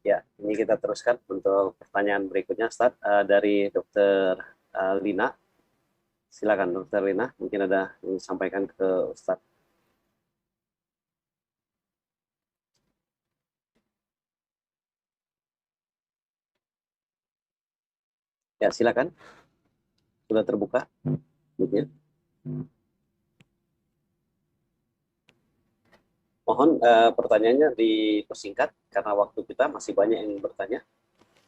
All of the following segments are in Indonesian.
Ya, ini kita teruskan untuk pertanyaan berikutnya, Ustaz, dari Dokter Lina. Silakan, Dokter Lina, mungkin ada yang disampaikan ke Ustaz. Ya, silakan. Sudah terbuka mic-nya. Mohon pertanyaannya dipersingkat karena waktu kita masih banyak yang bertanya.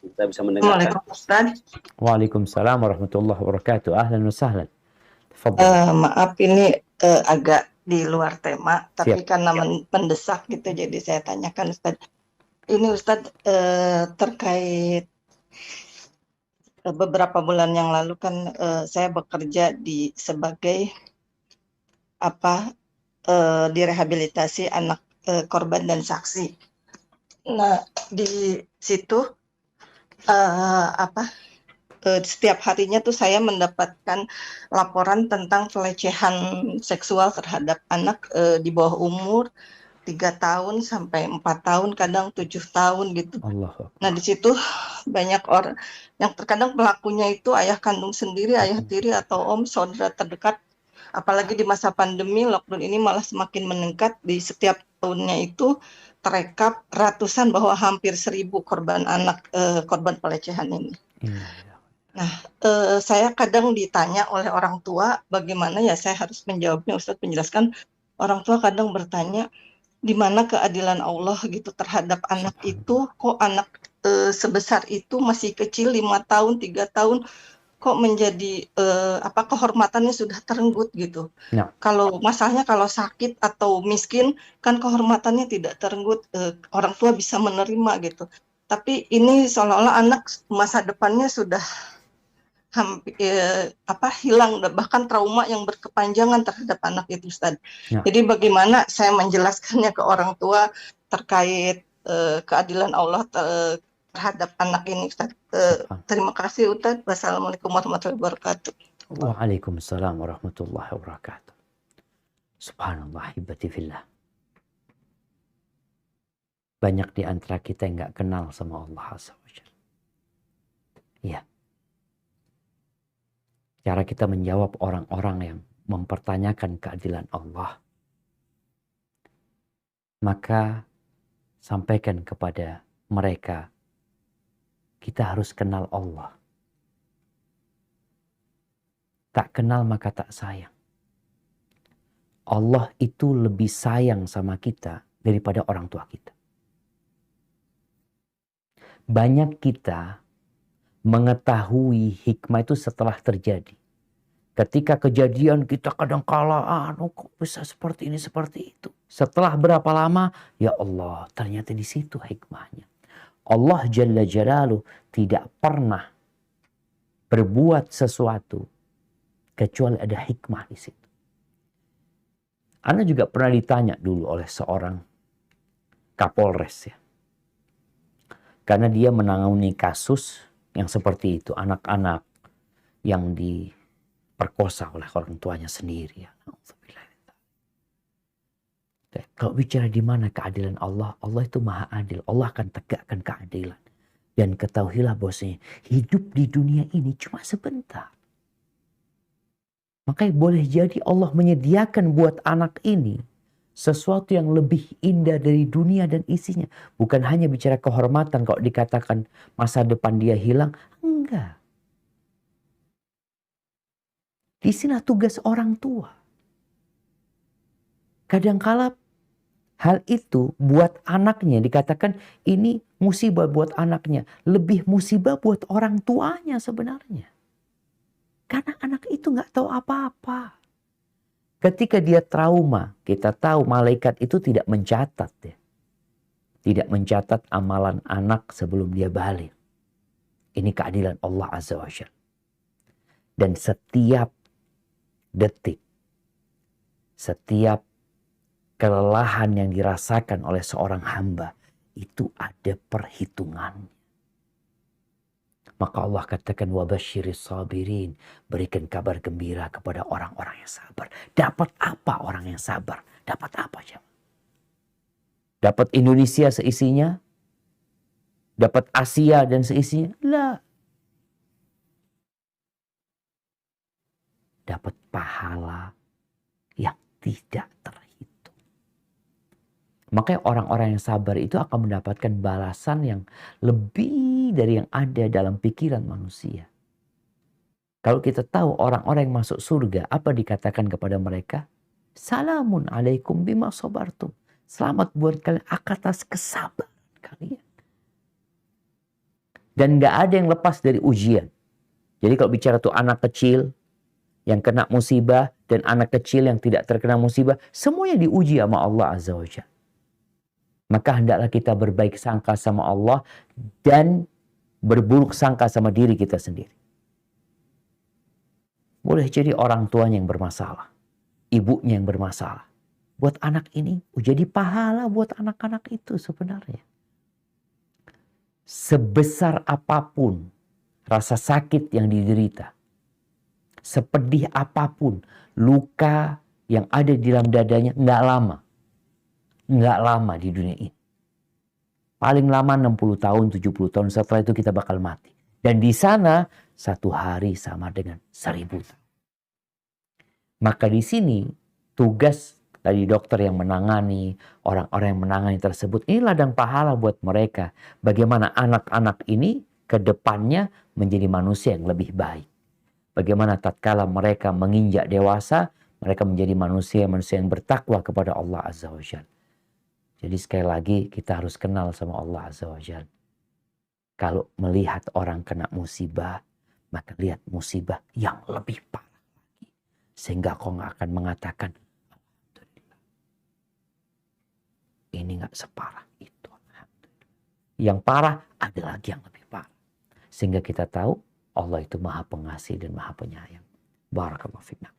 Kita bisa mendengarkan. Assalamualaikum Ustaz. Waalaikumsalam warahmatullahi wabarakatuh. Ahlan wa sahlan. Tafadhal. Maaf ini agak di luar tema, tapi Siap. karena mendesak gitu, jadi saya tanyakan Ustaz. Ini Ustaz terkait beberapa bulan yang lalu kan saya bekerja sebagai direhabilitasi anak korban dan saksi. Nah di situ setiap harinya tuh saya mendapatkan laporan tentang pelecehan seksual terhadap anak di bawah umur 3 tahun sampai 4 tahun, kadang 7 tahun gitu. Allah. Nah di situ banyak orang yang terkadang pelakunya itu ayah kandung sendiri, ayah tiri atau om saudara terdekat. Apalagi di masa pandemi lockdown ini malah semakin meningkat. Di setiap tahunnya itu terekap ratusan, bahwa hampir 1.000 korban anak korban pelecehan ini. Nah, saya kadang ditanya oleh orang tua, bagaimana ya saya harus menjawabnya, Ustadz menjelaskan. Orang tua kadang bertanya, di mana keadilan Allah gitu terhadap anak itu, kok anak sebesar itu masih kecil, 5 tahun, 3 tahun, kok menjadi kehormatannya sudah terenggut gitu. Nah. Kalau masalahnya kalau sakit atau miskin, kan kehormatannya tidak terenggut, orang tua bisa menerima gitu. Tapi ini seolah-olah anak masa depannya sudah hampir hilang, bahkan trauma yang berkepanjangan terhadap anak itu, Ustaz. Ya. Jadi bagaimana saya menjelaskannya ke orang tua terkait keadilan Allah terhadap anak ini, Ustaz. Terima kasih, Ustaz. Wassalamualaikum warahmatullahi wabarakatuh. Waalaikumsalam warahmatullahi wabarakatuh. Subhanallah, hibati fillah. Banyak di antara kita yang nggak kenal sama Allah Azza wa Jalla. Iya. Cara kita menjawab orang-orang yang mempertanyakan keadilan Allah, maka sampaikan kepada mereka, kita harus kenal Allah. Tak kenal maka tak sayang. Allah itu lebih sayang sama kita daripada orang tua kita. Banyak kita mengetahui hikmah itu setelah terjadi. Ketika kejadian kita kadang kala, kok bisa seperti ini, seperti itu. Setelah berapa lama, ya Allah, ternyata di situ hikmahnya. Allah Jalla Jalaluh tidak pernah berbuat sesuatu kecuali ada hikmah di situ. Anda juga pernah ditanya dulu oleh seorang Kapolres ya. Karena dia menangani kasus yang seperti itu. Anak-anak yang diperkosa oleh orang tuanya sendiri. Ya. Kalau bicara di mana keadilan Allah, Allah itu maha adil. Allah akan tegakkan keadilan. Dan ketahuilah bahwasanya hidup di dunia ini cuma sebentar. Makanya boleh jadi Allah menyediakan buat anak ini sesuatu yang lebih indah dari dunia dan isinya. Bukan hanya bicara kehormatan kalau dikatakan masa depan dia hilang. Enggak. Di sini tugas orang tua. Kadangkala hal itu buat anaknya dikatakan ini musibah buat anaknya. Lebih musibah buat orang tuanya sebenarnya. Karena anak itu nggak tahu apa-apa. Ketika dia trauma, kita tahu malaikat itu tidak mencatat ya. Tidak mencatat amalan anak sebelum dia balik. Ini keadilan Allah Azza wa Jalla. Dan setiap detik, setiap kelelahan yang dirasakan oleh seorang hamba, itu ada perhitungannya. Maka Allah katakan wabasyiris sabirin, berikan kabar gembira kepada orang-orang yang sabar. Dapat apa orang yang sabar? Dapat apa? Dapat Indonesia seisinya? dapat Asia dan seisinya. Lah. Dapat pahala yang tidak terhitung. Makanya orang-orang yang sabar itu akan mendapatkan balasan yang lebih dari yang ada dalam pikiran manusia. Kalau kita tahu orang-orang yang masuk surga, apa dikatakan kepada mereka? Salamun alaikum bima sabartum. Selamat buat kalian atas kesabaran kalian. Dan gak ada yang lepas dari ujian. Jadi kalau bicara tuh anak kecil yang kena musibah dan anak kecil yang tidak terkena musibah, semuanya diuji sama Allah Azza wa Jalla. Maka hendaklah kita berbaik sangka sama Allah dan berburuk sangka sama diri kita sendiri. Boleh jadi orang tuanya yang bermasalah, ibunya yang bermasalah. Buat anak ini jadi pahala buat anak-anak itu sebenarnya. Sebesar apapun rasa sakit yang diderita, sepedih apapun luka yang ada di dalam dadanya, nggak lama di dunia ini. Paling lama 60 tahun, 70 tahun, setelah itu kita bakal mati. Dan di sana 1 hari sama dengan 1000 tahun. Maka di sini tugas dari dokter yang menangani, orang-orang yang menangani tersebut, ini ladang pahala buat mereka. Bagaimana anak-anak ini ke depannya menjadi manusia yang lebih baik. Bagaimana tatkala mereka menginjak dewasa, mereka menjadi manusia yang bertakwa kepada Allah Azza wa Jalla. Jadi sekali lagi kita harus kenal sama Allah Azza wa Jalla. Kalau melihat orang kena musibah, maka lihat musibah yang lebih parah lagi. Sehingga kau nggak akan mengatakan, Alhamdulillah, ini nggak separah itu. Alhamdulillah. Yang parah ada lagi yang lebih parah. Sehingga kita tahu Allah itu maha pengasih dan maha penyayang. Barakallahu fiik.